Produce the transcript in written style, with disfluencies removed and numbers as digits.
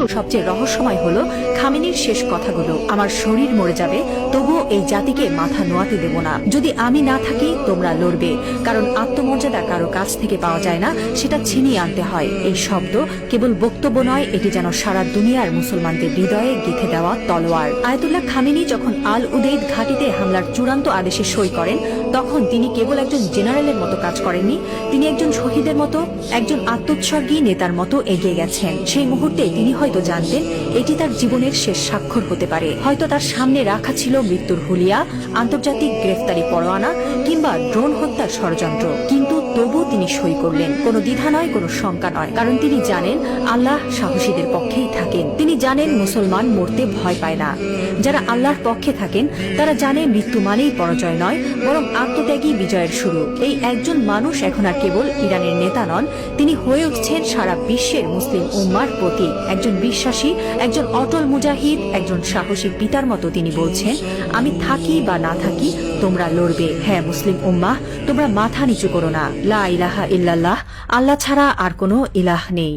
কিন্তু সবচেয়ে রহস্যময় হলো খামেনির শেষ কথাগুলো, আমার শরীর মরে যাবে তবুও এই জাতিকে মাথা নোয়াতে দেব না। যদি আমি না থাকি তোমরা লড়বে, কারণ আত্মমর্যাদা কারো কাছ থেকে পাওয়া যায় না, সেটা ছিনিয়ে আনতে হয়। এই শব্দ কেবল বক্তব্য নয়, এটি যেন সারা দুনিয়ার মুসলমানদের হৃদয়ে গেঁথে দেওয়া তলোয়ার। আয়াতুল্লাহ খামেনি যখন আল উদেইদ ঘাঁটিতে হামলার চূড়ান্ত আদেশে সই করেন, তখন তিনি কেবল একজন জেনারেলের মতো কাজ করেননি, তিনি একজন শহীদের মতো, একজন আত্মোৎসর্গী নেতার মতো এগিয়ে গেছেন। সেই মুহূর্তে তিনি হয়তো জানতেন এটি তার জীবনের শেষ স্বাক্ষর হতে পারে। হয়তো তার সামনে রাখা ছিল মৃত্যুর হুলিয়া, আন্তর্জাতিক গ্রেফতারি পরোয়ানা কিংবা ড্রোন হত্যার ষড়যন্ত্র, কিন্তু তবু তিনি সই করলেন। কোনো দ্বিধা নয়, কোনো শঙ্কা নয়, কারণ তিনি জানেন আল্লাহ সাহসীদের পক্ষেই থাকেন। তিনি জানেন মুসলমান মরতে ভয় পায় না। যারা আল্লাহর পক্ষে থাকেন তারা জানে মৃত্যু মানেই পরাজয় নয়, বরং আত্মত্যাগী বিজয়ের শুরু। এই একজন মানুষ এখন আর কেবল ইরানের নেতা নন, তিনি হয়ে উঠছেন সারা বিশ্বের মুসলিম উম্মার প্রতীক। একজন বিশ্বাসী, একজন অটল মুজাহিদ, একজন সাহসী পিতার মতো তিনি বলছেন, আমি থাকি বা না থাকি তোমরা লড়বে। হ্যাঁ মুসলিম উম্মাহ, তোমরা মাথা নিচু করো না। লা ইলাহা ইল্লাল্লাহ, আল্লাহ ছাড়া আর কোনো ইলাহ নেই।